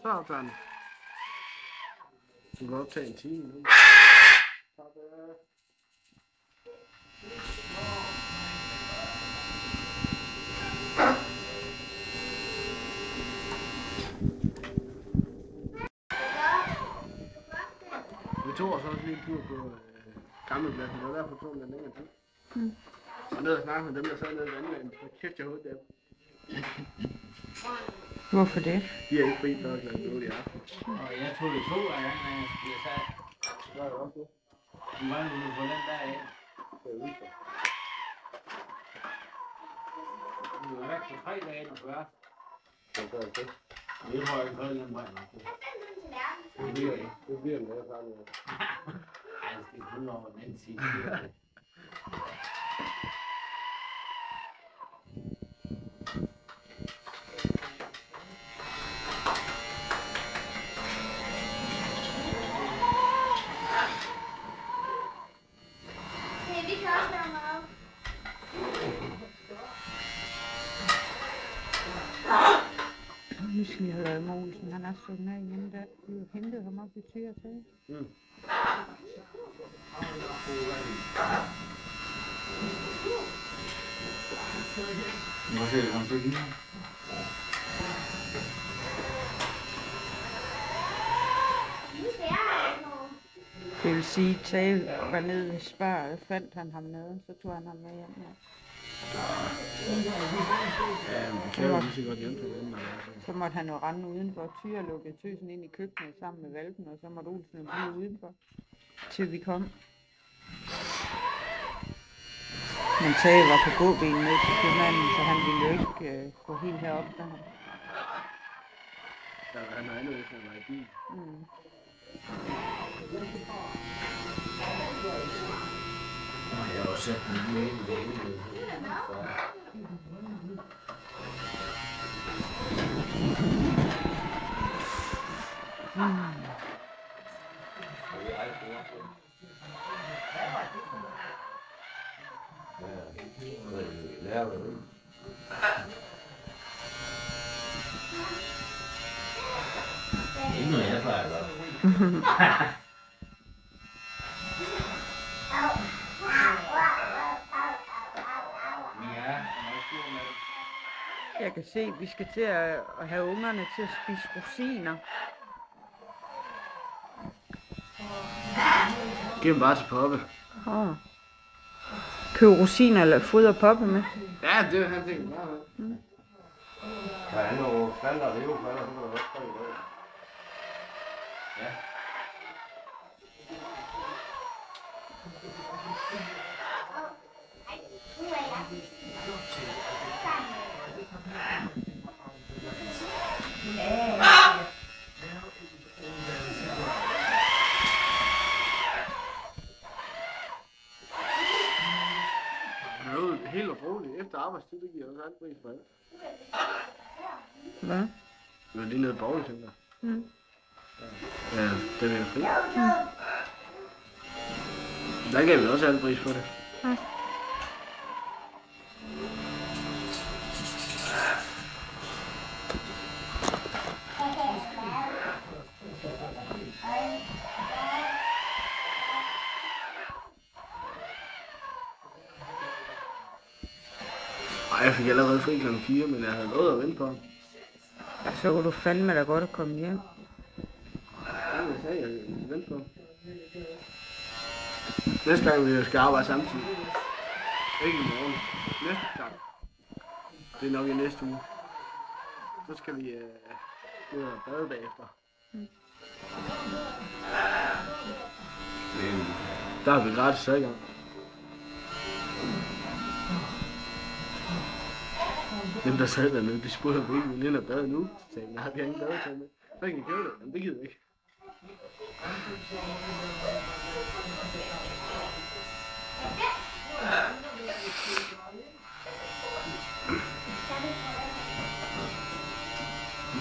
Så optager den. Du kan optage en time nu. Vi tog os også lige en tur på Gammelpladsen, det var derfor tog den længere tid. Og ned og snakke med dem, der sad nede i vandlandet, så kæft jeg hovedet der. Hvorfor det? De er ikke fri før kl. 8 i aften. Og jeg tog det 2 af gangen, når jeg skulle tage. Så er det også det. Du var jo på den der af. Det er udenfor. Du var væk på 3 dage, når du er. Så gør det. Det får jeg ikke holde den vej nok. Det bliver en mere sammen. Ej, det skal kun over den anden side. Nu skal jeg høre Mogensen, han er så med hjemme der. Vi har hentet ham op i Tyre til. Hvad ser du om det lige? Det vil sige, at Tage var nede i Spar, og fandt han ham nede, så tog han ham med hjem. Ja. Så måtte han jo rende udenfor. Tyre lukkede tøsen ind i køkkenet sammen med valpen, og så måtte Olsen jo blive udenfor, til vi kom. Men Tage var på gåben ned til købmanden, så han ville jo ikke gå helt herop der. Han har endnu ikke været i bil. Jeg har også sat den lige ind i det. Ikke noget jeg plejer at gøre. Jeg kan se, at vi skal til at have ungerne til at spise rosiner. Giv dem bare til Poppe. Køb rosiner eller fodre Poppe med. Ja, det er han tænkt meget med. Kan han jo standard leve for, så kan du også prøve det. Ja. Helt utroligt. Efter arbejdstid, det giver også alt pris for alt. Hvad? Vi var lige nede i Borgelscenter. Ja, det er fri. Der gav vi også alt pris for det. Ej, jeg fik allerede fri kl. 4, men jeg havde lovet at vente på ham. Ja, så kunne du fandme da godt at komme hjem. Ja, jeg sagde, jeg ville vente på ham. Næste gang vi skal arbejde samtidig. Ikke i morgen. Næste gang. Det er nok i næste uge. Så skal vi ud og bade bagefter. Der har vi gratis adgang. Dem der sad dernede, de spurgte om vi ikke ville ind og bade nu. Så sagde jeg, nej, vi har ingen badetøj med. Så kan I købe det? Jamen det gider jeg ikke.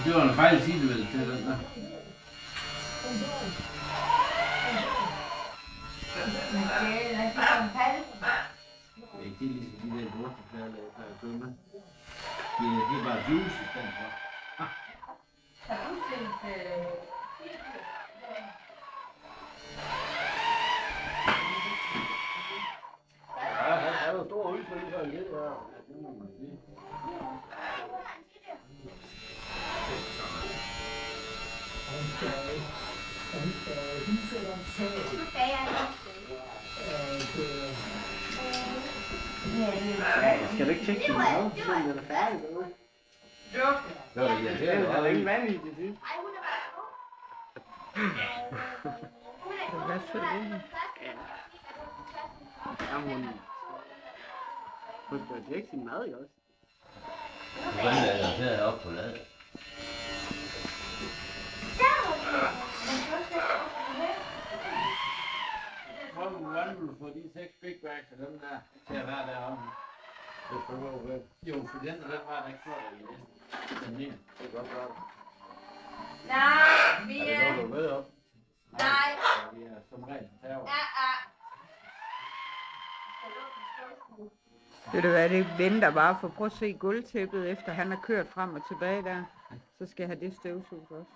Det var en fejl at sige det vel til den der. Det er ligesom de der brugsplader, der er købt med. Det er bare juice i stedet for. Ja, han er jo stor udfri for en lille her. Skal du ikke tjekke din mad, så den er færdig derude? Det var da irriterende. Der er ingen vand i det sidste. Hvad så det? Ja, hun skal tjekke sin mad, ikke også? Hvordan er der der oppe på ladet? Hvordan vil du få de 6 big bags af dem der til at være deroppe? Det prøver jo vel. Jo, for den var der ikke for dig i det. Den her. Det kan godt være det. Nej, vi Er det er... noget, du ved om? Nej. Ja, vi er som regel terror. Ved du hvad, det venter bare for prøv at se gulvtæppet efter han har kørt frem og tilbage der. Så skal jeg have det støvsug også.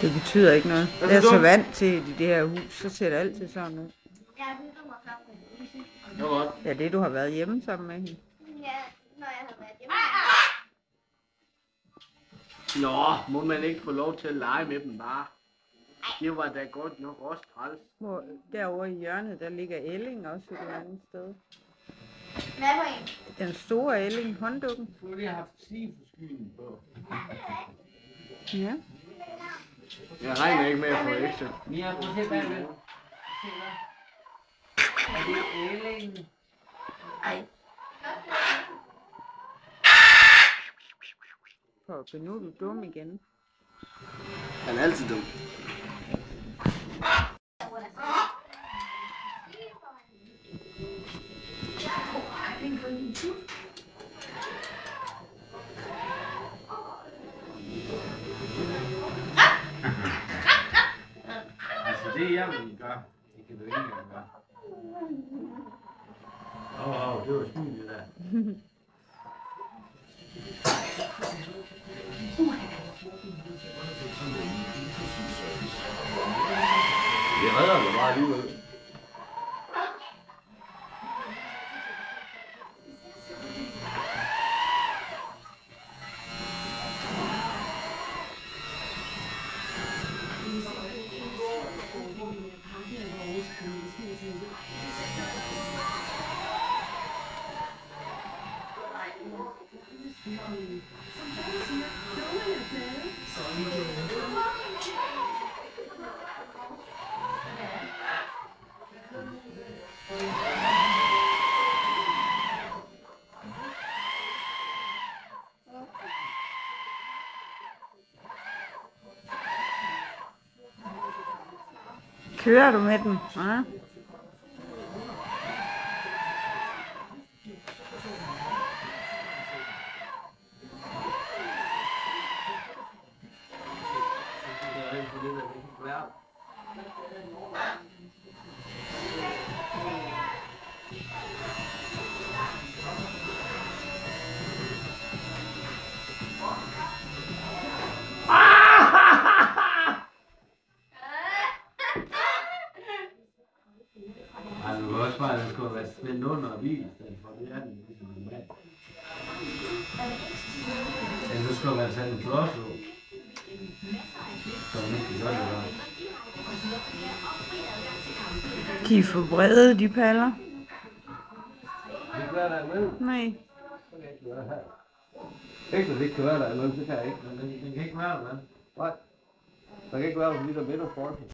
Det betyder ikke noget. Jeg er så vant til i det her hus, så ser det altid sådan ud. Jeg hygger mig sammen med Det var godt. Ja, det du har været hjemme sammen med hende. Ja, når jeg har været hjemme. Nå, må man ikke få lov til at lege med dem bare? Det var da godt nok også træls. Hvor, derovre i hjørnet, der ligger Elling også et eller andet sted. Hvad for en? Den store Elling, hånddukken. Du har lige haft sigeforskydning på. Ja. Jeg regner ikke med at få ekstra. Mia, prøv at se bagved. Se hvad? Er det Elling? For nu er du dum igen. Han er altid dum. Altså det jeg vil gøre, det kan du ikke engang gøre. Det var skyld det der. Det redder mig bare alligevel. Kører du med den? Ja. Du kan også bare, at det skulle være spændt under bil, i stedet for det er den ligesom normalt. Eller så skulle være sat en klods på. Så man ikke kan gøre det der. De er for brede, de paller. Det kan være der imellem. Nej. Så kan jeg ikke være her. Tænk, at det ikke kan være der imellem, så kan jeg ikke. Men den kan ikke være der, vel? Nej. Der kan ikke være der, fordi der er midterforskning.